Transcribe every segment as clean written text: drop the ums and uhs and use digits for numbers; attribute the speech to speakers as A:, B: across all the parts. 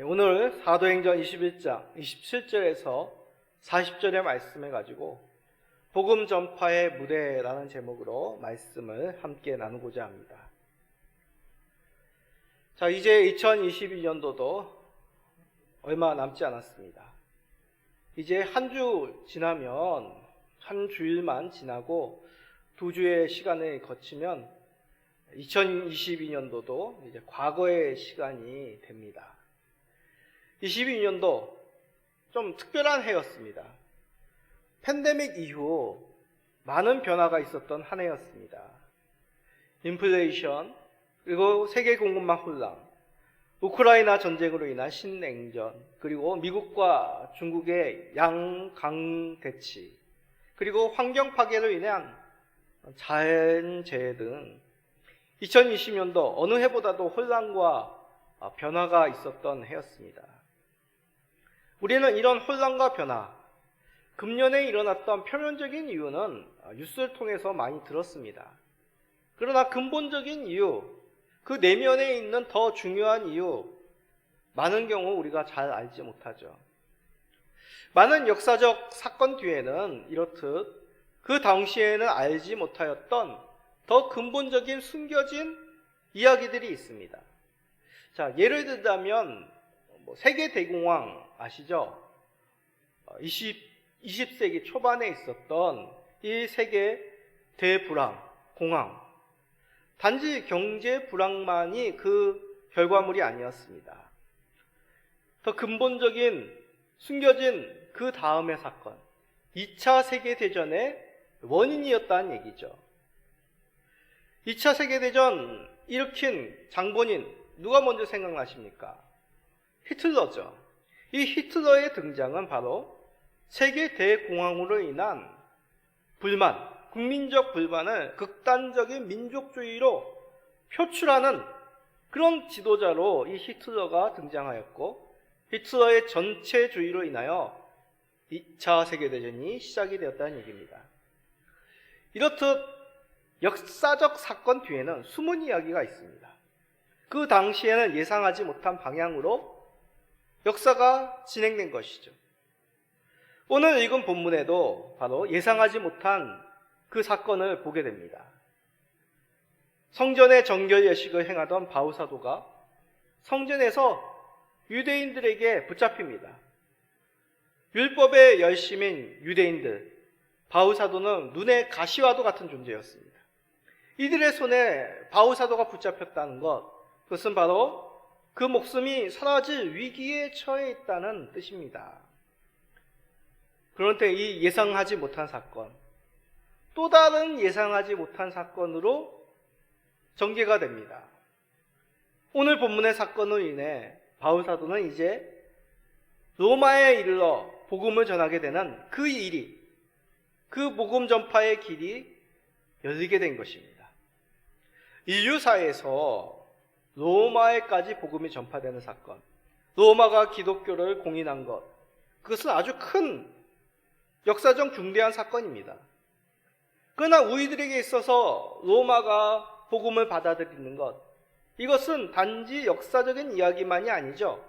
A: 오늘 사도행전 21장 27절에서 40절의 말씀을 가지고 복음 전파의 무대라는 제목으로 말씀을 함께 나누고자 합니다. 자, 이제 2022년도도 얼마 남지 않았습니다. 이제 한 주 지나면, 한 주일만 지나고 두 주의 시간을 거치면 2022년도도 이제 과거의 시간이 됩니다. 22년도 좀 특별한 해였습니다. 팬데믹 이후 많은 변화가 있었던 한 해였습니다. 인플레이션, 그리고 세계 공급망 혼란, 우크라이나 전쟁으로 인한 신냉전, 그리고 미국과 중국의 양강 대치, 그리고 환경 파괴로 인한 자연재해 등 2020년도 어느 해보다도 혼란과 변화가 있었던 해였습니다. 우리는 이런 혼란과 변화, 금년에 일어났던 표면적인 이유는 뉴스를 통해서 많이 들었습니다. 그러나 근본적인 이유, 그 내면에 있는 더 중요한 이유, 많은 경우 우리가 잘 알지 못하죠. 많은 역사적 사건 뒤에는 이렇듯 그 당시에는 알지 못하였던 더 근본적인 숨겨진 이야기들이 있습니다. 자, 예를 들자면 세계 대공황 아시죠? 20세기 초반에 있었던 이 세계 대불황, 공황. 단지 경제 불황만이 그 결과물이 아니었습니다. 더 근본적인 숨겨진 그 다음의 사건, 2차 세계대전의 원인이었다는 얘기죠. 2차 세계대전 일으킨 장본인 누가 먼저 생각나십니까? 히틀러죠. 이 히틀러의 등장은 바로 세계 대공황으로 인한 불만, 국민적 불만을 극단적인 민족주의로 표출하는 그런 지도자로 이 히틀러가 등장하였고, 히틀러의 전체주의로 인하여 2차 세계대전이 시작이 되었다는 얘기입니다. 이렇듯 역사적 사건 뒤에는 숨은 이야기가 있습니다. 그 당시에는 예상하지 못한 방향으로 역사가 진행된 것이죠. 오늘 읽은 본문에도 바로 예상하지 못한 그 사건을 보게 됩니다. 성전의 정결 예식을 행하던 바울사도가 성전에서 유대인들에게 붙잡힙니다. 율법의 열심인 유대인들, 바울사도는 눈의 가시와도 같은 존재였습니다. 이들의 손에 바울사도가 붙잡혔다는 것, 그것은 바로 그 목숨이 사라질 위기에 처해 있다는 뜻입니다. 그런데 이 예상하지 못한 사건, 또 다른 예상하지 못한 사건으로 전개가 됩니다. 오늘 본문의 사건으로 인해 바울사도는 이제 로마에 이르러 복음을 전하게 되는 그 일이, 그 복음 전파의 길이 열리게 된 것입니다. 인류사에서 로마에까지 복음이 전파되는 사건, 로마가 기독교를 공인한 것, 그것은 아주 큰 역사적 중대한 사건입니다. 그러나 우리들에게 있어서 로마가 복음을 받아들이는 것, 이것은 단지 역사적인 이야기만이 아니죠.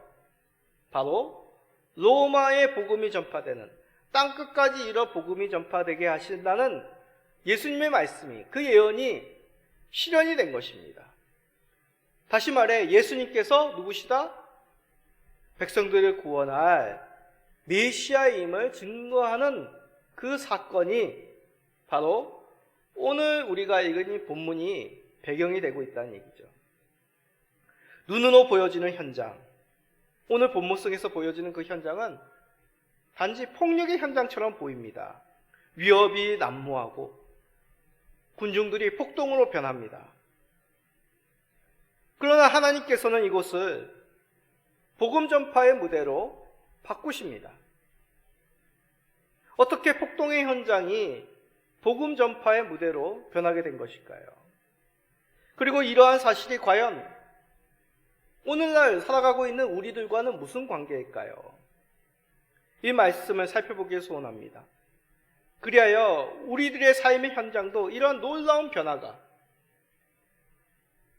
A: 바로 로마의 복음이 전파되는, 땅끝까지 이뤄 복음이 전파되게 하신다는 예수님의 말씀이, 그 예언이 실현이 된 것입니다. 다시 말해 예수님께서 누구시다? 백성들을 구원할 메시아임을 증거하는 그 사건이 바로 오늘 우리가 읽은 이 본문이 배경이 되고 있다는 얘기죠. 눈으로 보여지는 현장, 오늘 본문 속에서 보여지는 그 현장은 단지 폭력의 현장처럼 보입니다. 위협이 난무하고 군중들이 폭동으로 변합니다. 그러나 하나님께서는 이곳을 복음 전파의 무대로 바꾸십니다. 어떻게 폭동의 현장이 복음 전파의 무대로 변하게 된 것일까요? 그리고 이러한 사실이 과연 오늘날 살아가고 있는 우리들과는 무슨 관계일까요? 이 말씀을 살펴보기를 소원합니다. 그리하여 우리들의 삶의 현장도 이러한 놀라운 변화가,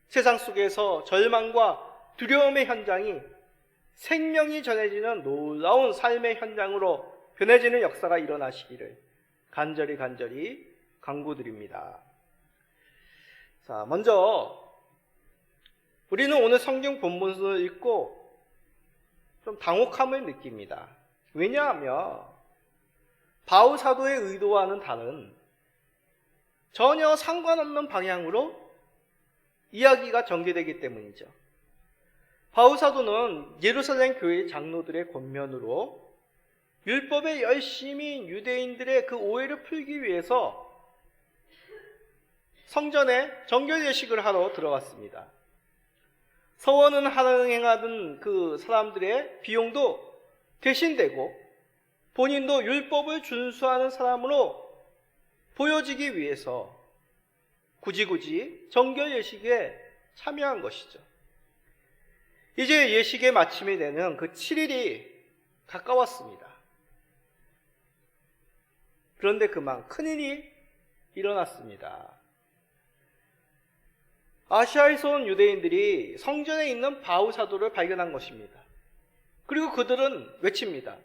A: 세상 속에서 절망과 두려움의 현장이 생명이 전해지는 놀라운 삶의 현장으로 변해지는 역사가 일어나시기를 간절히 간구드립니다. 자, 먼저 우리는 오늘 성경 본문을 읽고 좀 당혹함을 느낍니다. 왜냐하면 바울 사도의 의도와는 다른 전혀 상관없는 방향으로 이야기가 전개되기 때문이죠. 바울 사도는 예루살렘 교회 장로들의 권면으로 율법에 열심히 유대인들의 그 오해를 풀기 위해서 성전에 정결 예식을 하러 들어갔습니다. 서원은 행하던 그 사람들의 비용도 대신되고 본인도 율법을 준수하는 사람으로 보여지기 위해서 굳이 정결 예식에 참여한 것이죠. 이제 예식의 마침이 되는 그 7일이 가까웠습니다. 그런데 그만 큰일이 일어났습니다. 아시아에서 온 유대인들이 성전에 있는 바울 사도를 발견한 것입니다. 그리고 그들은 외칩니다.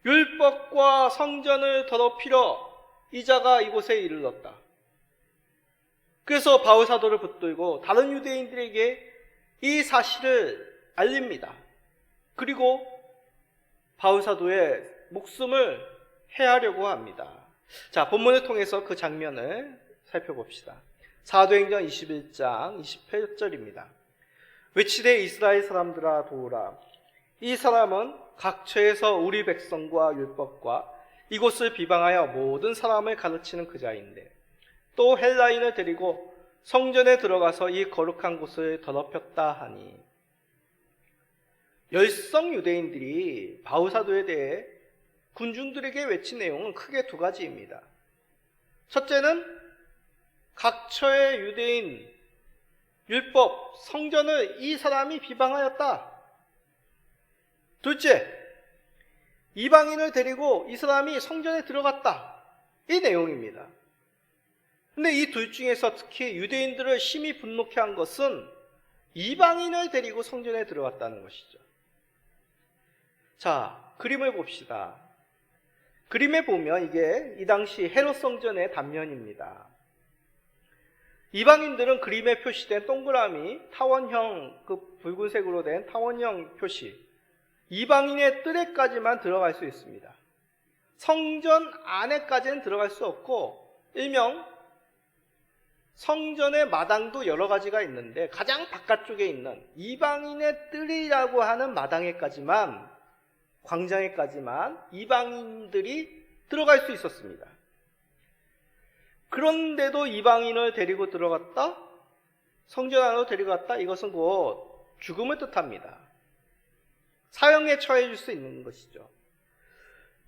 A: 율법과 성전을 더럽히려 이자가 이곳에 이르렀다. 그래서 바울 사도를 붙들고 다른 유대인들에게 이 사실을 알립니다. 그리고 바울 사도의 목숨을 해하려고 합니다. 자, 본문을 통해서 그 장면을 살펴봅시다. 사도행전 21장 28절입니다. 외치되 이스라엘 사람들아 도우라. 이 사람은 각처에서 우리 백성과 율법과 이곳을 비방하여 모든 사람을 가르치는 그자인데 또 헬라인을 데리고 성전에 들어가서 이 거룩한 곳을 더럽혔다 하니. 열성 유대인들이 바울 사도에 대해 군중들에게 외친 내용은 크게 두 가지입니다. 첫째는 각처의 유대인, 율법, 성전을 이 사람이 비방하였다. 둘째, 이방인을 데리고 이 사람이 성전에 들어갔다. 이 내용입니다. 근데 이 둘 중에서 특히 유대인들을 심히 분노케 한 것은 이방인을 데리고 성전에 들어갔다는 것이죠. 자, 그림을 봅시다. 그림에 보면 이게 이 당시 헤롯 성전의 단면입니다. 이방인들은 그림에 표시된 동그라미, 타원형, 그 붉은색으로 된 타원형 표시, 이방인의 뜰에까지만 들어갈 수 있습니다. 성전 안에까지는 들어갈 수 없고, 일명 성전의 마당도 여러 가지가 있는데 가장 바깥쪽에 있는 이방인의 뜰이라고 하는 마당에까지만, 광장에까지만 이방인들이 들어갈 수 있었습니다. 그런데도 이방인을 데리고 들어갔다? 성전 안으로 데려갔다? 이것은 곧 죽음을 뜻합니다. 사형에 처해 줄 수 있는 것이죠.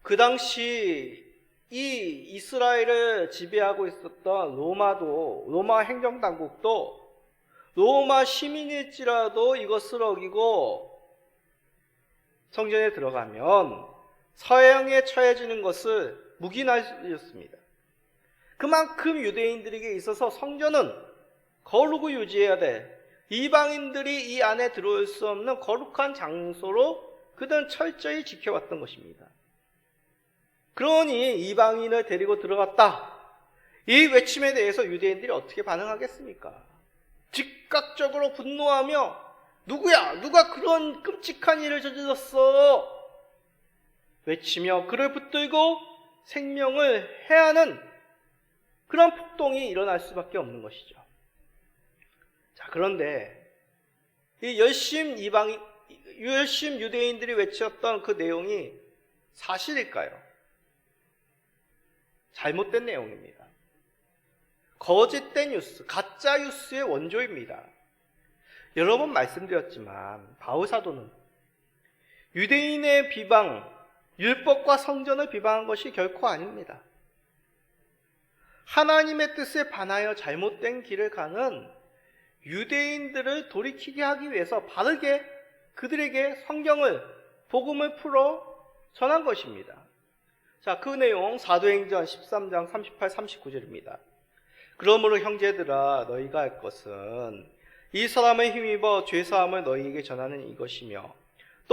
A: 그 당시 이 이스라엘을 지배하고 있었던 로마 행정당국도 로마 시민일지라도 이것을 어기고 성전에 들어가면 사형에 처해지는 것을 묵인하였습니다. 그만큼 유대인들에게 있어서 성전은 거룩을 유지해야 돼. 이방인들이 이 안에 들어올 수 없는 거룩한 장소로 그들은 철저히 지켜왔던 것입니다. 그러니 이방인을 데리고 들어갔다. 이 외침에 대해서 유대인들이 어떻게 반응하겠습니까? 즉각적으로 분노하며 누구야? 누가 그런 끔찍한 일을 저질렀어? 외치며 그를 붙들고 생명을 해하는 그런 폭동이 일어날 수밖에 없는 것이죠. 자, 그런데 이 열심 유대인들이 외쳤던 그 내용이 사실일까요? 잘못된 내용입니다. 거짓된 뉴스, 가짜 뉴스의 원조입니다. 여러 번 말씀드렸지만 바울 사도는 유대인의 비방, 율법과 성전을 비방한 것이 결코 아닙니다. 하나님의 뜻에 반하여 잘못된 길을 가는 유대인들을 돌이키게 하기 위해서 바르게 그들에게 성경을, 복음을 풀어 전한 것입니다. 자, 그 내용 사도행전 13장 38, 39절입니다. 그러므로 형제들아 너희가 할 것은 이 사람의 힘입어 죄사함을 너희에게 전하는 이것이며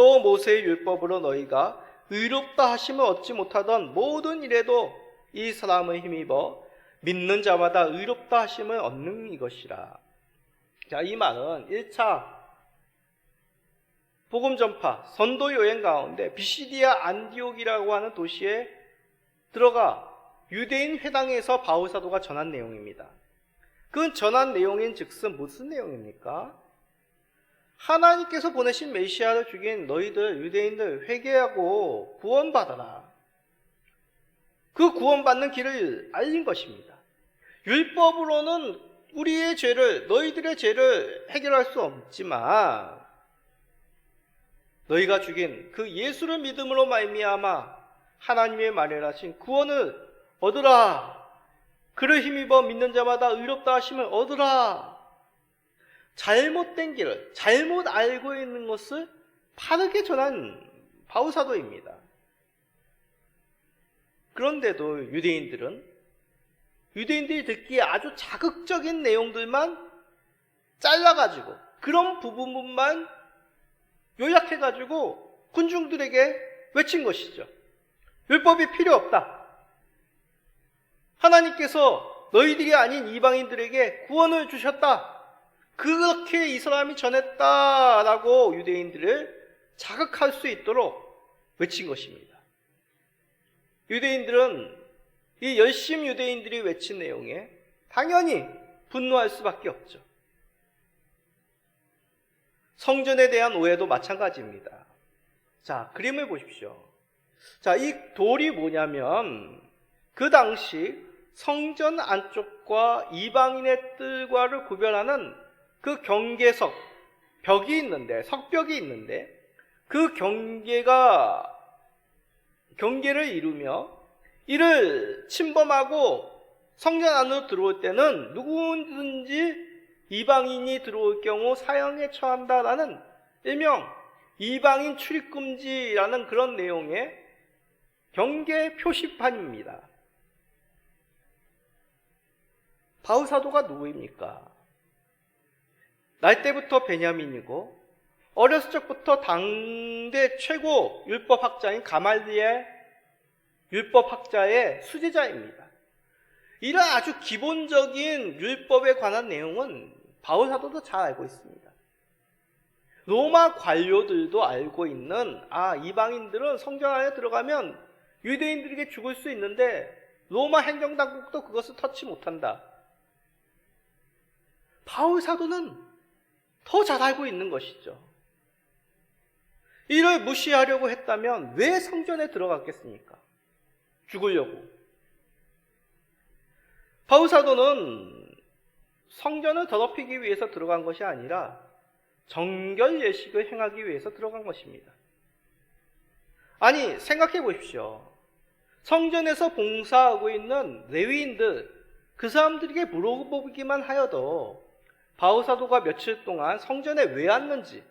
A: 또 모세의 율법으로 너희가 의롭다 하심을 얻지 못하던 모든 일에도 이 사람을 힘입어 믿는 자마다 의롭다 하심을 얻는 이것이라. 자, 이 말은 1차 복음 전파, 선도 여행 가운데 비시디아 안디옥이라고 하는 도시에 들어가 유대인 회당에서 바울 사도가 전한 내용입니다. 그 전한 내용인 즉슨 무슨 내용입니까? 하나님께서 보내신 메시아를 죽인 너희들 유대인들 회개하고 구원받아라. 그 구원받는 길을 알린 것입니다. 율법으로는 우리의 죄를, 너희들의 죄를 해결할 수 없지만 너희가 죽인 그 예수를 믿음으로 말미암아 하나님의 마련하신 구원을 얻으라. 그를 힘입어 믿는 자마다 의롭다 하심을 얻으라. 잘못된 길을, 잘못 알고 있는 것을 바르게 전한 바울 사도입니다. 그런데도 유대인들이 듣기에 아주 자극적인 내용들만 잘라가지고 그런 부분만 요약해가지고 군중들에게 외친 것이죠. 율법이 필요 없다. 하나님께서 너희들이 아닌 이방인들에게 구원을 주셨다. 그렇게 이 사람이 전했다라고 유대인들을 자극할 수 있도록 외친 것입니다. 유대인들은 이 열심 유대인들이 외친 내용에 당연히 분노할 수밖에 없죠. 성전에 대한 오해도 마찬가지입니다. 자, 그림을 보십시오. 자, 이 돌이 뭐냐면 그 당시 성전 안쪽과 이방인의 뜰과를 구별하는 그 경계석, 벽이 있는데, 석벽이 있는데 그 경계를 이루며 이를 침범하고 성전 안으로 들어올 때는 누구든지 이방인이 들어올 경우 사형에 처한다라는 일명 이방인 출입금지라는 그런 내용의 경계 표시판입니다. 바울 사도가 누구입니까? 날 때부터 베냐민이고 어렸을 적부터 당대 최고 율법학자인 가말리엘 율법학자의 수제자입니다. 이런 아주 기본적인 율법에 관한 내용은 바울 사도도 잘 알고 있습니다. 로마 관료들도 알고 있는 이방인들은 성전 안에 들어가면 유대인들에게 죽을 수 있는데 로마 행정당국도 그것을 터치 못한다. 바울 사도는 더 잘 알고 있는 것이죠. 이를 무시하려고 했다면 왜 성전에 들어갔겠습니까? 죽으려고. 바울 사도는 성전을 더럽히기 위해서 들어간 것이 아니라 정결 예식을 행하기 위해서 들어간 것입니다. 아니, 생각해 보십시오. 성전에서 봉사하고 있는 레위인들, 그 사람들에게 물어보기만 하여도 바울 사도가 며칠 동안 성전에 왜 왔는지,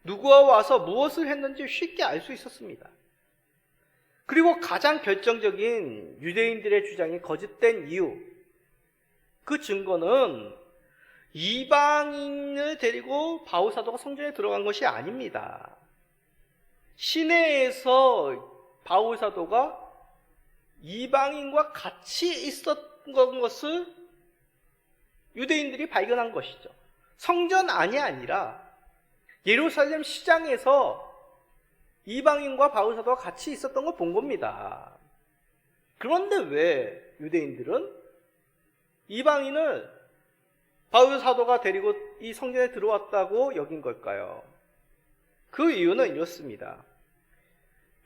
A: 누구와 와서 무엇을 했는지 쉽게 알 수 있었습니다. 그리고 가장 결정적인 유대인들의 주장이 거짓된 이유, 그 증거는 이방인을 데리고 바울 사도가 성전에 들어간 것이 아닙니다. 시내에서 바울 사도가 이방인과 같이 있었던 것을 유대인들이 발견한 것이죠. 성전 안이 아니라 예루살렘 시장에서 이방인과 바울 사도가 같이 있었던 걸 본 겁니다. 그런데 왜 유대인들은 이방인을 바울 사도가 데리고 이 성전에 들어왔다고 여긴 걸까요? 그 이유는 이렇습니다.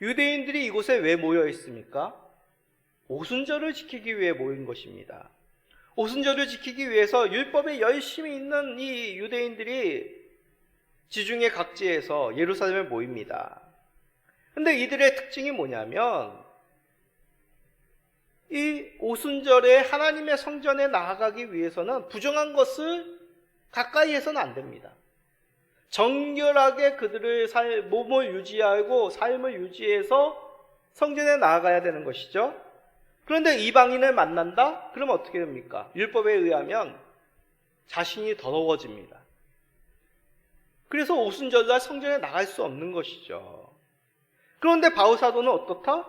A: 유대인들이 이곳에 왜 모여 있습니까? 오순절을 지키기 위해 모인 것입니다. 오순절을 지키기 위해서 율법에 열심히 있는 이 유대인들이 지중해 각지에서 예루살렘에 모입니다. 근데 이들의 특징이 뭐냐면 이 오순절에 하나님의 성전에 나아가기 위해서는 부정한 것을 가까이 해서는 안 됩니다. 정결하게 그들의 몸을 유지하고 삶을 유지해서 성전에 나아가야 되는 것이죠. 그런데 이방인을 만난다? 그러면 어떻게 됩니까? 율법에 의하면 자신이 더러워집니다. 그래서 오순절날 성전에 나갈 수 없는 것이죠. 그런데 바울사도는 어떻다?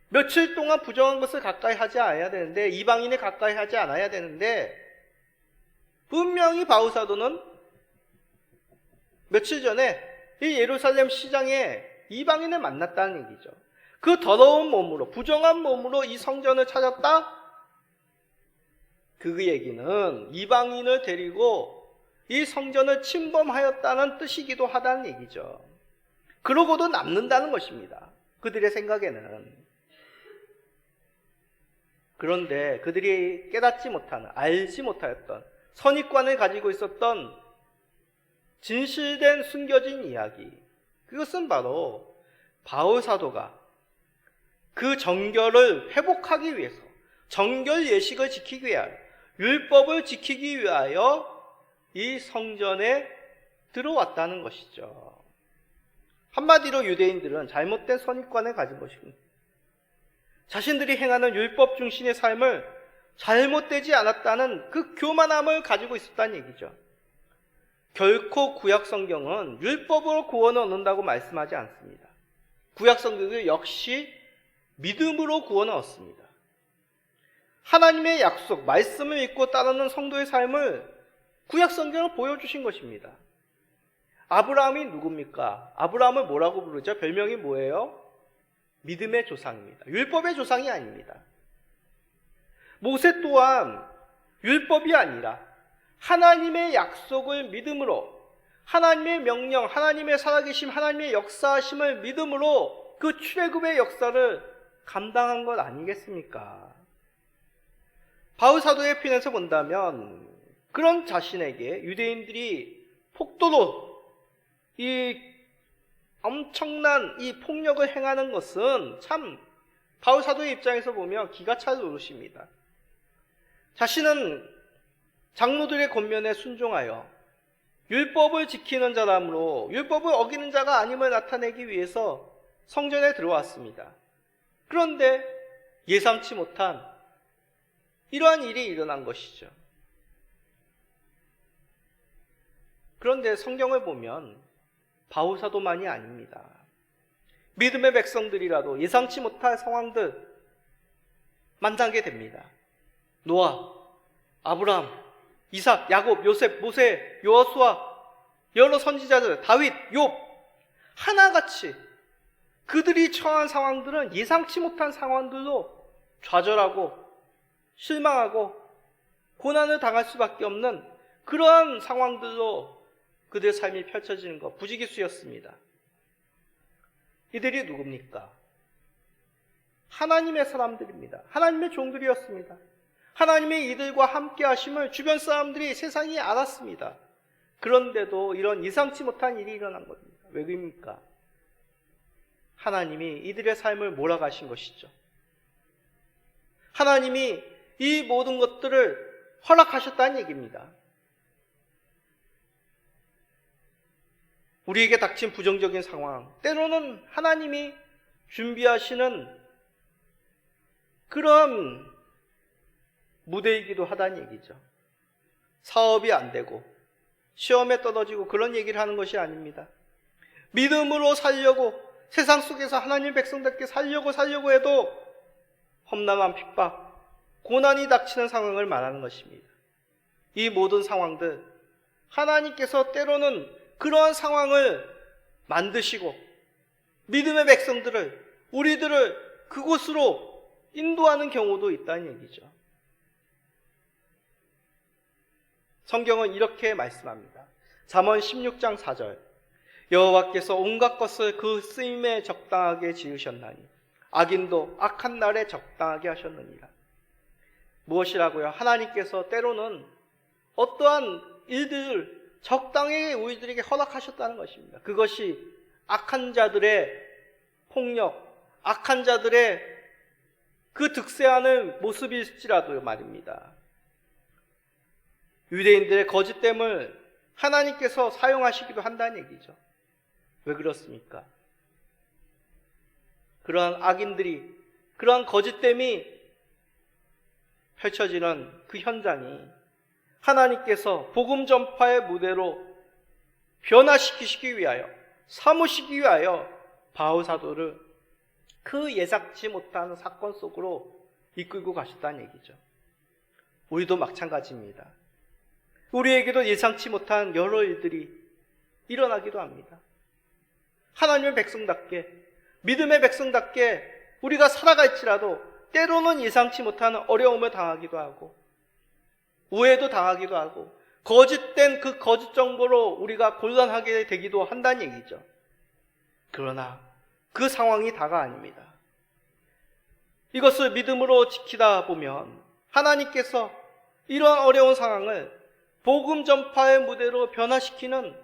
A: 며칠 동안 부정한 것을 가까이 하지 않아야 되는데, 이방인에 가까이 하지 않아야 되는데, 분명히 바울사도는 며칠 전에 이 예루살렘 시장에 이방인을 만났다는 얘기죠. 그 더러운 몸으로, 부정한 몸으로 이 성전을 찾았다? 그 얘기는 이방인을 데리고 이 성전을 침범하였다는 뜻이기도 하다는 얘기죠. 그러고도 남는다는 것입니다. 그들의 생각에는. 그런데 그들이 깨닫지 못하는, 알지 못하였던 선입관을 가지고 있었던 진실된 숨겨진 이야기, 그것은 바로 바울 사도가 그 정결을 회복하기 위해서, 정결 예식을 지키기 위하여, 율법을 지키기 위하여 이 성전에 들어왔다는 것이죠. 한마디로 유대인들은 잘못된 선입관을 가진 것입니다. 자신들이 행하는 율법 중심의 삶을 잘못되지 않았다는 그 교만함을 가지고 있었다는 얘기죠. 결코 구약 성경은 율법으로 구원을 얻는다고 말씀하지 않습니다. 구약 성경은 역시 믿음으로 구원을 얻습니다. 하나님의 약속, 말씀을 믿고 따르는 성도의 삶을 구약 성경을 보여주신 것입니다. 아브라함이 누굽니까? 아브라함을 뭐라고 부르죠? 별명이 뭐예요? 믿음의 조상입니다. 율법의 조상이 아닙니다. 모세 또한 율법이 아니라 하나님의 약속을 믿음으로, 하나님의 명령, 하나님의 살아계심, 하나님의 역사하심을 믿음으로 그 출애굽의 역사를 감당한 것 아니겠습니까? 바울 사도의 편에서 본다면 그런 자신에게 유대인들이 폭도로 이 엄청난 이 폭력을 행하는 것은 참 바울 사도의 입장에서 보면 기가 찰 노릇입니다. 자신은 장로들의 권면에 순종하여 율법을 지키는 자라므로 율법을 어기는 자가 아님을 나타내기 위해서 성전에 들어왔습니다. 그런데 예상치 못한 이러한 일이 일어난 것이죠. 그런데 성경을 보면 바울 사도만이 아닙니다. 믿음의 백성들이라도 예상치 못할 상황들 만나게 됩니다. 노아, 아브라함, 이삭, 야곱, 요셉, 모세, 여호수아, 여러 선지자들, 다윗, 욥 하나같이 그들이 처한 상황들은 예상치 못한 상황들로 좌절하고 실망하고 고난을 당할 수밖에 없는 그러한 상황들로 그들의 삶이 펼쳐지는 것, 부지기수였습니다. 이들이 누굽니까? 하나님의 사람들입니다. 하나님의 종들이었습니다. 하나님의 이들과 함께 하심을 주변 사람들이, 세상이 알았습니다. 그런데도 이런 예상치 못한 일이 일어난 겁니다. 왜 그럽니까? 하나님이 이들의 삶을 몰아가신 것이죠. 하나님이 이 모든 것들을 허락하셨다는 얘기입니다. 우리에게 닥친 부정적인 상황, 때로는 하나님이 준비하시는 그런 무대이기도 하다는 얘기죠. 사업이 안 되고 시험에 떨어지고 그런 얘기를 하는 것이 아닙니다. 믿음으로 살려고, 세상 속에서 하나님 백성답게 살려고 해도 험난한 핍박, 고난이 닥치는 상황을 말하는 것입니다. 이 모든 상황들, 하나님께서 때로는 그러한 상황을 만드시고 믿음의 백성들을, 우리들을 그곳으로 인도하는 경우도 있다는 얘기죠. 성경은 이렇게 말씀합니다. 잠언 16장 4절, 여호와께서 온갖 것을 그 쓰임에 적당하게 지으셨나니 악인도 악한 날에 적당하게 하셨느니라. 무엇이라고요? 하나님께서 때로는 어떠한 일들을 적당히 우리들에게 허락하셨다는 것입니다. 그것이 악한 자들의 폭력, 악한 자들의 그 득세하는 모습일지라도 말입니다. 유대인들의 거짓됨을 하나님께서 사용하시기도 한다는 얘기죠. 왜 그렇습니까? 그러한 악인들이, 그러한 거짓됨이 펼쳐지는 그 현장이 하나님께서 복음 전파의 무대로 변화시키시기 위하여, 사무시기 위하여 바울 사도를 그 예상치 못한 사건 속으로 이끌고 가셨다는 얘기죠. 우리도 마찬가지입니다. 우리에게도 예상치 못한 여러 일들이 일어나기도 합니다. 하나님의 백성답게, 믿음의 백성답게 우리가 살아갈지라도 때로는 예상치 못한 어려움을 당하기도 하고 오해도 당하기도 하고 거짓된 그 거짓 정보로 우리가 곤란하게 되기도 한다는 얘기죠. 그러나 그 상황이 다가 아닙니다. 이것을 믿음으로 지키다 보면 하나님께서 이러한 어려운 상황을 복음 전파의 무대로 변화시키는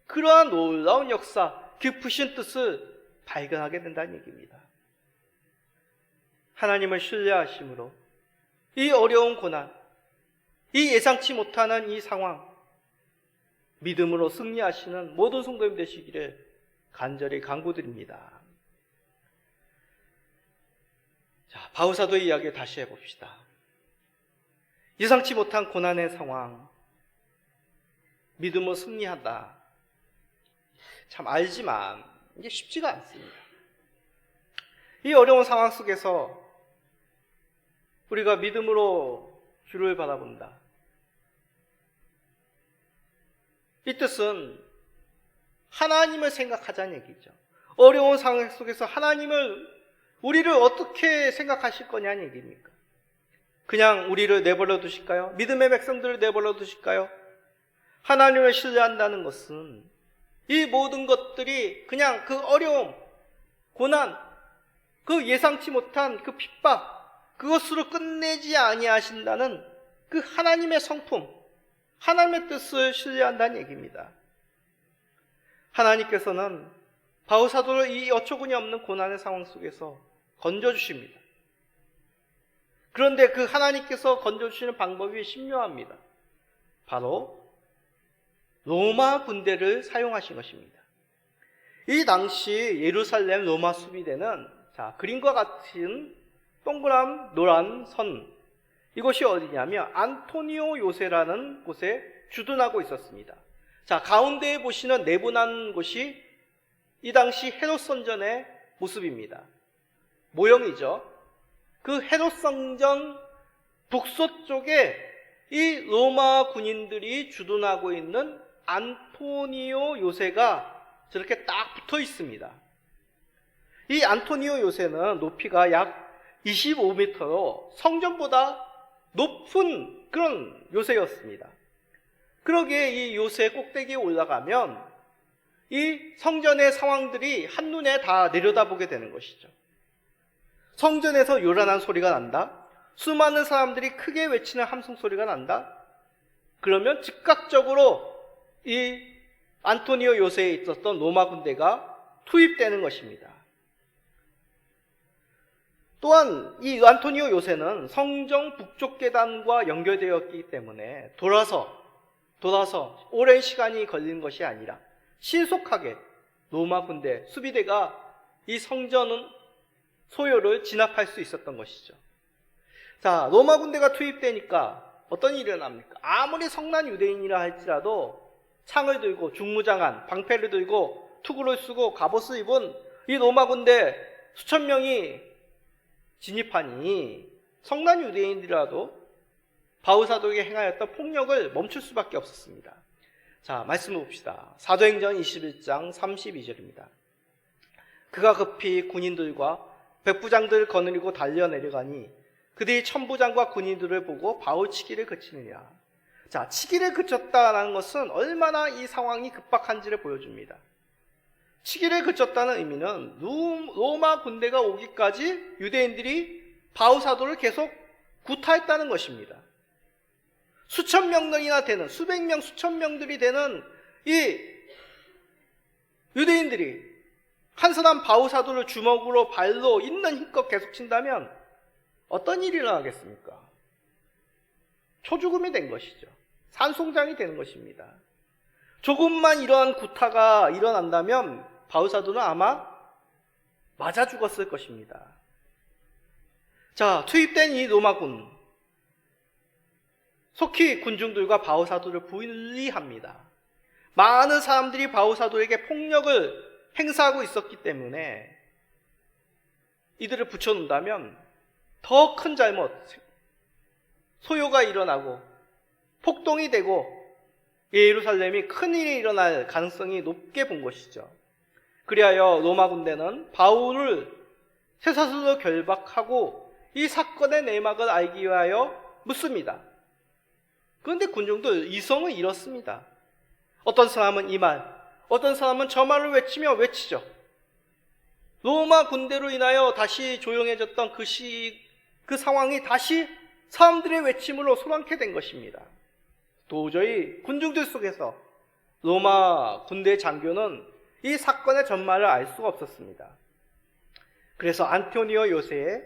A: 그러한 놀라운 역사, 깊으신 뜻을 발견하게 된다는 얘기입니다. 하나님을 신뢰하심으로 이 어려운 고난, 이 예상치 못하는 이 상황, 믿음으로 승리하시는 모든 성도님 되시기를 간절히 간구드립니다. 자, 바울사도의 이야기 다시 해봅시다. 예상치 못한 고난의 상황, 믿음으로 승리한다. 참 알지만 이게 쉽지가 않습니다. 이 어려운 상황 속에서 우리가 믿음으로 주를 바라본다. 이 뜻은 하나님을 생각하자는 얘기죠. 어려운 상황 속에서 우리를 어떻게 생각하실 거냐는 얘기입니까? 그냥 우리를 내버려 두실까요? 믿음의 백성들을 내버려 두실까요? 하나님을 신뢰한다는 것은 이 모든 것들이 그냥 그 어려움, 고난, 그 예상치 못한 그 핍박, 그것으로 끝내지 아니하신다는 그 하나님의 성품, 하나님의 뜻을 신뢰한다는 얘기입니다. 하나님께서는 바울 사도를 이 어처구니 없는 고난의 상황 속에서 건져주십니다. 그런데 그 하나님께서 건져주시는 방법이 신묘합니다. 바로 로마 군대를 사용하신 것입니다. 이 당시 예루살렘 로마 수비대는 그림과 같은 동그란 노란 선, 이곳이 어디냐면 안토니오 요새라는 곳에 주둔하고 있었습니다. 가운데에 보시는 네모난 곳이 이 당시 헤롯 성전의 모습입니다. 모형이죠. 그 헤롯 성전 북서쪽에 이 로마 군인들이 주둔하고 있는 안토니오 요새가 저렇게 딱 붙어 있습니다. 이 안토니오 요새는 높이가 약 25m로 성전보다 높은 그런 요새였습니다. 그러기에 이 요새 꼭대기에 올라가면 이 성전의 상황들이 한눈에 다 내려다보게 되는 것이죠. 성전에서 요란한 소리가 난다. 수많은 사람들이 크게 외치는 함성 소리가 난다. 그러면 즉각적으로 이 안토니오 요새에 있었던 로마 군대가 투입되는 것입니다. 또한 이 안토니오 요새는 성전 북쪽 계단과 연결되었기 때문에 돌아서 오랜 시간이 걸린 것이 아니라 신속하게 로마 군대, 수비대가 이 성전 소요를 진압할 수 있었던 것이죠. 로마 군대가 투입되니까 어떤 일이 일어납니까? 아무리 성난 유대인이라 할지라도 창을 들고 중무장한 방패를 들고 투구를 쓰고 갑옷을 입은 이 로마 군대 수천 명이 진입하니 성난 유대인이라도 바울 사도에게 행하였던 폭력을 멈출 수밖에 없었습니다. 말씀을 봅시다. 사도행전 21장 32절입니다. 그가 급히 군인들과 백부장들을 거느리고 달려 내려가니 그들이 천부장과 군인들을 보고 바울 치기를 그치느냐. 치기를 그쳤다는 것은 얼마나 이 상황이 급박한지를 보여줍니다. 치기를 그쳤다는 의미는 로마 군대가 오기까지 유대인들이 바울 사도를 계속 구타했다는 것입니다. 수천 명이나 되는, 수백 명, 수천 명들이 되는 이 유대인들이 한 사람 바울 사도를 주먹으로 발로 있는 힘껏 계속 친다면 어떤 일이 일어나겠습니까? 초죽음이 된 것이죠. 산송장이 되는 것입니다. 조금만 이러한 구타가 일어난다면 바울 사도는 아마 맞아 죽었을 것입니다. 투입된 이 로마군, 속히 군중들과 바울 사도를 분리합니다. 많은 사람들이 바울 사도에게 폭력을 행사하고 있었기 때문에 이들을 붙여놓는다면 더 큰 잘못, 소요가 일어나고 폭동이 되고 예루살렘이 큰일이 일어날 가능성이 높게 본 것이죠. 그리하여 로마 군대는 바울을 쇠사슬로 결박하고 이 사건의 내막을 알기 위하여 묻습니다. 그런데 군중들 이성을 잃었습니다. 어떤 사람은 이 말, 어떤 사람은 저 말을 외치며 외치죠. 로마 군대로 인하여 다시 조용해졌던 그 상황이 다시 사람들의 외침으로 소란케 된 것입니다. 도저히 군중들 속에서 로마 군대 장교는 이 사건의 전말을 알 수가 없었습니다. 그래서 안토니오 요새에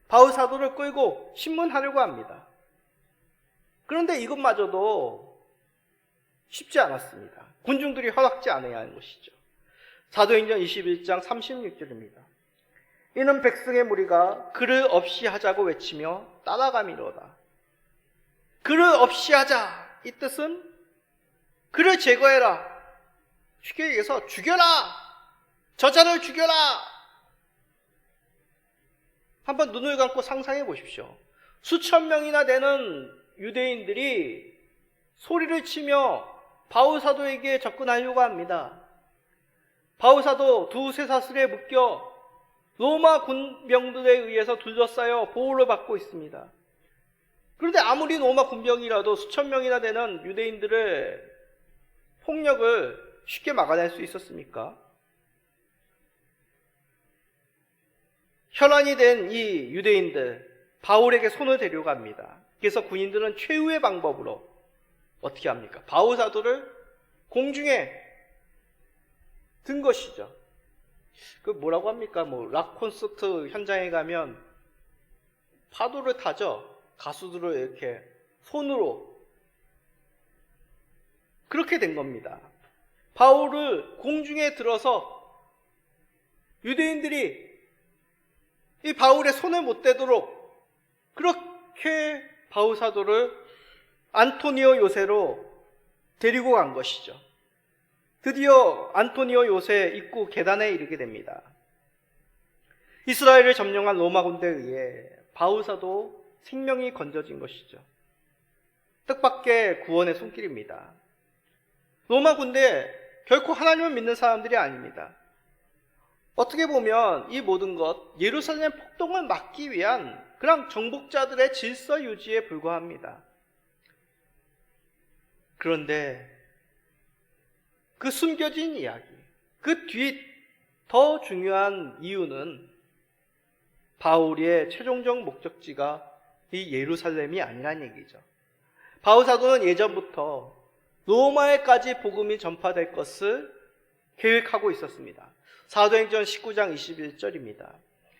A: 바울 사도를 끌고 신문하려고 합니다. 그런데 이것마저도 쉽지 않았습니다. 군중들이 허락지 않아야 하는 것이죠. 사도행전 21장 36절입니다. 이는 백성의 무리가 그를 없이 하자고 외치며 따라가미로다. 그를 없이 하자, 이 뜻은 그를 제거해라. 쉽게 얘기해서 죽여라. 저자를 죽여라. 한번 눈을 감고 상상해 보십시오. 수천 명이나 되는 유대인들이 소리를 치며 바울 사도에게 접근하려고 합니다. 바울 사도 두세 사슬에 묶여 로마 군병들에 의해서 둘러싸여 보호를 받고 있습니다. 그런데 아무리 로마 군병이라도 수천 명이나 되는 유대인들의 폭력을 쉽게 막아낼 수 있었습니까? 혈안이 된 이 유대인들, 바울에게 손을 대려고 합니다. 그래서 군인들은 최후의 방법으로 어떻게 합니까? 바울 사도를 공중에 든 것이죠. 그 뭐라고 합니까? 락 콘서트 현장에 가면 파도를 타죠. 가수들을 이렇게 손으로. 그렇게 된 겁니다. 바울을 공중에 들어서 유대인들이 이 바울의 손을 못 대도록 그렇게 바울 사도를 안토니오 요새로 데리고 간 것이죠. 드디어 안토니오 요새 입구 계단에 이르게 됩니다. 이스라엘을 점령한 로마 군대에 의해 바울 사도 생명이 건져진 것이죠. 뜻밖의 구원의 손길입니다. 로마 군대 결코 하나님을 믿는 사람들이 아닙니다. 어떻게 보면 이 모든 것 예루살렘 폭동을 막기 위한 그냥 정복자들의 질서 유지에 불과합니다. 그런데 그 숨겨진 이야기, 그 뒤 더 중요한 이유는 바울의 최종적 목적지가 이 예루살렘이 아니란 얘기죠. 바울 사도는 예전부터 로마에까지 복음이 전파될 것을 계획하고 있었습니다. 사도행전 19장 21절입니다.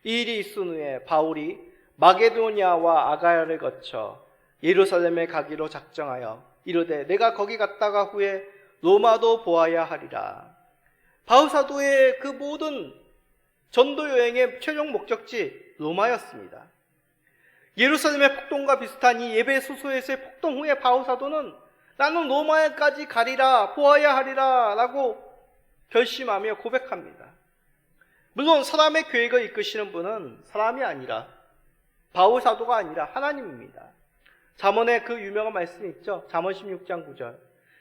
A: 이 일이 있은 후에 바울이 마게도니아와 아가야를 거쳐 예루살렘에 가기로 작정하여 이르되 내가 거기 갔다가 후에 로마도 보아야 하리라. 바울 사도의 그 모든 전도 여행의 최종 목적지 로마였습니다. 예루살렘의 폭동과 비슷한 이 예배 수소에서의 폭동 후에 바울 사도는 나는 로마에까지 가리라, 보아야 하리라 라고 결심하며 고백합니다. 물론 사람의 계획을 이끄시는 분은 사람이 아니라 바울 사도가 아니라 하나님입니다. 잠언에 그 유명한 말씀이 있죠. 잠언 16장 9절.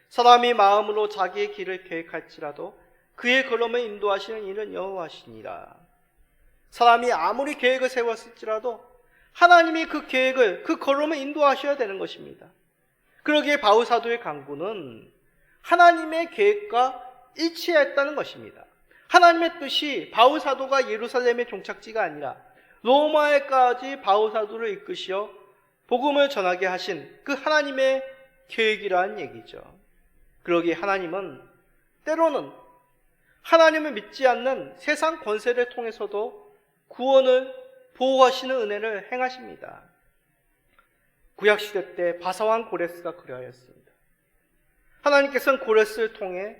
A: 사람이 마음으로 자기의 길을 계획할지라도 그의 걸음을 인도하시는 이는 여호와시니라. 사람이 아무리 계획을 세웠을지라도 하나님이 그 계획을, 그 걸음을 인도하셔야 되는 것입니다. 그러기에 바울 사도의 간구는 하나님의 계획과 일치했다는 것입니다. 하나님의 뜻이 바울 사도가 예루살렘의 종착지가 아니라 로마에까지 바울 사도를 이끄시어 복음을 전하게 하신 그 하나님의 계획이라는 얘기죠. 그러기에 하나님은 때로는 하나님을 믿지 않는 세상 권세를 통해서도 구원을 보호하시는 은혜를 행하십니다. 구약시대 때 바사왕 고레스가 그러하였습니다. 하나님께서는 고레스를 통해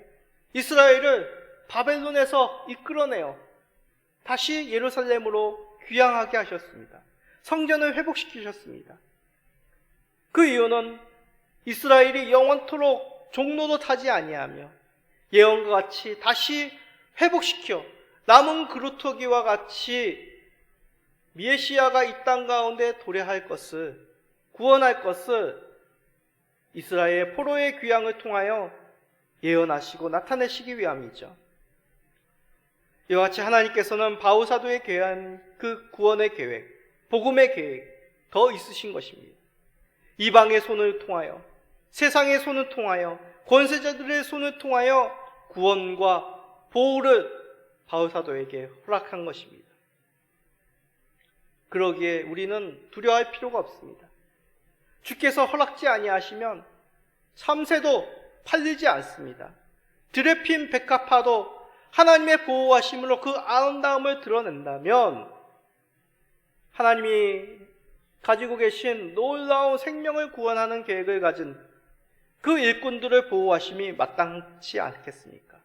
A: 이스라엘을 바벨론에서 이끌어내어 다시 예루살렘으로 귀향하게 하셨습니다. 성전을 회복시키셨습니다. 그 이유는 이스라엘이 영원토록 종로도 타지 아니하며 예언과 같이 다시 회복시켜 남은 그루터기와 같이 메시아가 이 땅 가운데 도래할 것을, 구원할 것을 이스라엘의 포로의 귀향을 통하여 예언하시고 나타내시기 위함이죠. 이와 같이 하나님께서는 바울 사도의 계획한 그 구원의 계획, 복음의 계획 더 있으신 것입니다. 이방의 손을 통하여, 세상의 손을 통하여, 권세자들의 손을 통하여 구원과 보호를 바울 사도에게 허락한 것입니다. 그러기에 우리는 두려워할 필요가 없습니다. 주께서 허락지 아니하시면 참새도 팔리지 않습니다. 드레핀 백합화도 하나님의 보호하심으로 그 아름다움을 드러낸다면 하나님이 가지고 계신 놀라운 생명을 구원하는 계획을 가진 그 일꾼들을 보호하심이 마땅치 않겠습니까?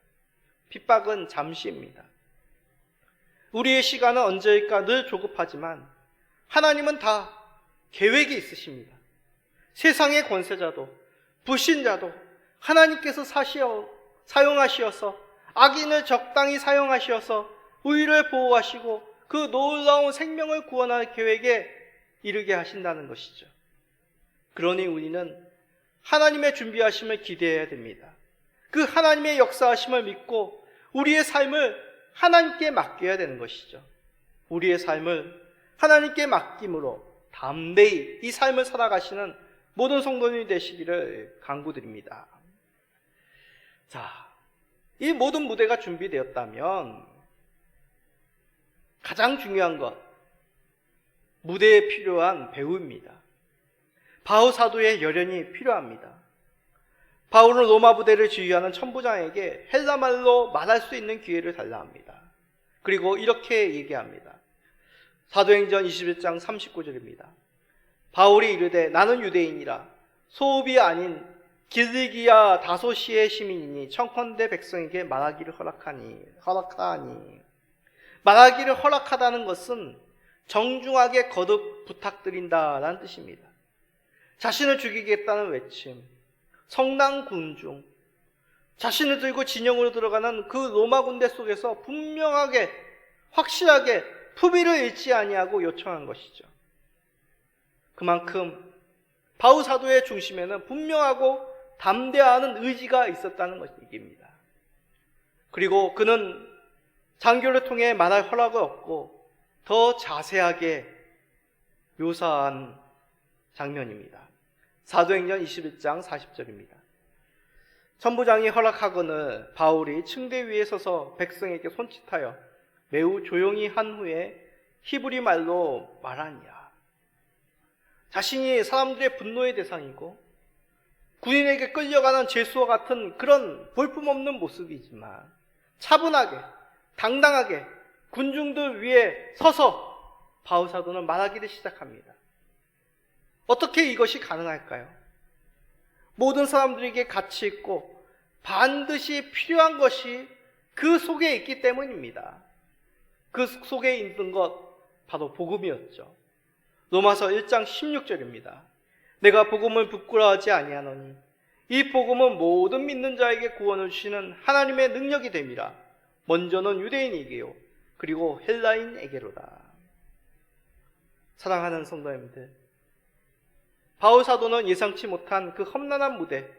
A: 핍박은 잠시입니다. 우리의 시간은 언제일까 늘 조급하지만 하나님은 다 계획이 있으십니다. 세상의 권세자도 불신자도 하나님께서 사용하시어서 악인을 적당히 사용하시어서 의를 보호하시고 그 놀라운 생명을 구원할 계획에 이르게 하신다는 것이죠. 그러니 우리는 하나님의 준비하심을 기대해야 됩니다. 그 하나님의 역사하심을 믿고 우리의 삶을 하나님께 맡겨야 되는 것이죠. 우리의 삶을 하나님께 맡김으로 담대히 이 삶을 살아가시는 모든 성도님이 되시기를 간구드립니다. 자, 이 모든 무대가 준비되었다면 가장 중요한 것, 무대에 필요한 배우입니다. 바울 사도의 열연이 필요합니다. 바울은 로마 부대를 지휘하는 천부장에게 헬라말로 말할 수 있는 기회를 달라 합니다. 그리고 이렇게 얘기합니다. 사도행전 21장 39절입니다. 바울이 이르되 나는 유대인이라 소읍이 아닌 길리기아 다소시의 시민이니 청컨대 백성에게 말하기를 허락하니 말하기를 허락하다는 것은 정중하게 거듭 부탁드린다라는 뜻입니다. 자신을 죽이겠다는 외침, 성난 군중, 자신을 들고 진영으로 들어가는 그 로마 군대 속에서 분명하게 확실하게 품위를 잃지 아니하고 요청한 것이죠. 그만큼 바울 사도의 중심에는 분명하고 담대하는 의지가 있었다는 것입니다. 그리고 그는 장교를 통해 말할 허락을 얻고 더 자세하게 묘사한 장면입니다. 사도행전 21장 40절입니다. 천부장이 허락하거늘 바울이 층대 위에 서서 백성에게 손짓하여 매우 조용히 한 후에 히브리 말로 말하니라. 자신이 사람들의 분노의 대상이고 군인에게 끌려가는 죄수와 같은 그런 볼품없는 모습이지만 차분하게 당당하게 군중들 위에 서서 바울 사도는 말하기를 시작합니다. 어떻게 이것이 가능할까요? 모든 사람들에게 가치 있고 반드시 필요한 것이 그 속에 있기 때문입니다. 그 속에 있는 것 바로 복음이었죠. 로마서 1장 16절입니다. 내가 복음을 부끄러워하지 아니하노니 이 복음은 모든 믿는 자에게 구원을 주시는 하나님의 능력이 됨이라. 먼저는 유대인에게요 그리고 헬라인에게로다. 사랑하는 성도님들, 바울 사도는 예상치 못한 그 험난한 무대,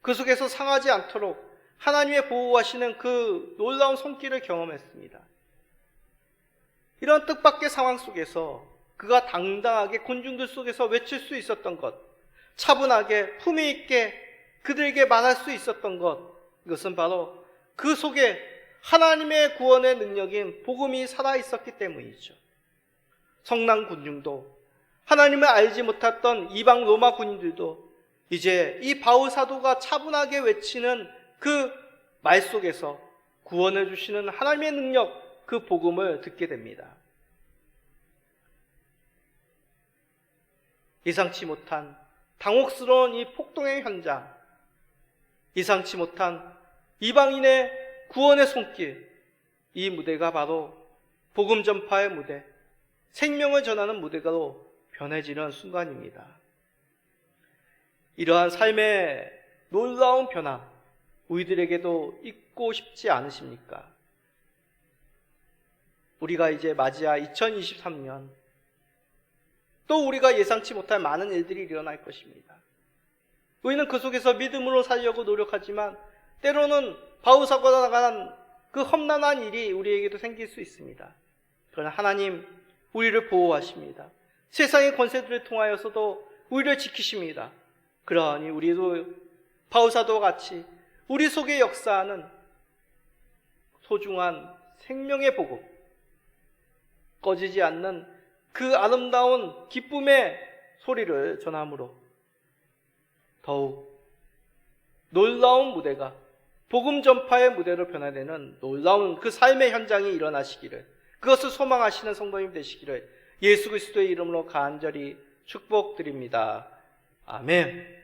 A: 그 속에서 상하지 않도록 하나님의 보호하시는 그 놀라운 손길을 경험했습니다. 이런 뜻밖의 상황 속에서 그가 당당하게 군중들 속에서 외칠 수 있었던 것, 차분하게 품위 있게 그들에게 말할 수 있었던 것, 이것은 바로 그 속에 하나님의 구원의 능력인 복음이 살아있었기 때문이죠. 성난 군중도 하나님을 알지 못했던 이방 로마 군인들도 이제 이 바울 사도가 차분하게 외치는 그 말 속에서 구원해 주시는 하나님의 능력, 그 복음을 듣게 됩니다. 예상치 못한 당혹스러운 이 폭동의 현장, 예상치 못한 이방인의 구원의 손길, 이 무대가 바로 복음 전파의 무대, 생명을 전하는 무대로 변해지는 순간입니다. 이러한 삶의 놀라운 변화, 우리들에게도 있고 싶지 않으십니까? 우리가 이제 맞이할 2023년, 또 우리가 예상치 못할 많은 일들이 일어날 것입니다. 우리는 그 속에서 믿음으로 살려고 노력하지만 때로는 바울사고가 나간 그 험난한 일이 우리에게도 생길 수 있습니다. 그러나 하나님 우리를 보호하십니다. 세상의 권세들을 통하여서도 우리를 지키십니다. 그러하니 우리도 바울사도와 같이 우리 속에 역사하는 소중한 생명의 복음, 꺼지지 않는 그 아름다운 기쁨의 소리를 전함으로 더욱 놀라운 무대가 복음 전파의 무대로 변화되는 놀라운 그 삶의 현장이 일어나시기를, 그것을 소망하시는 성도님 되시기를 예수 그리스도의 이름으로 간절히 축복드립니다. 아멘.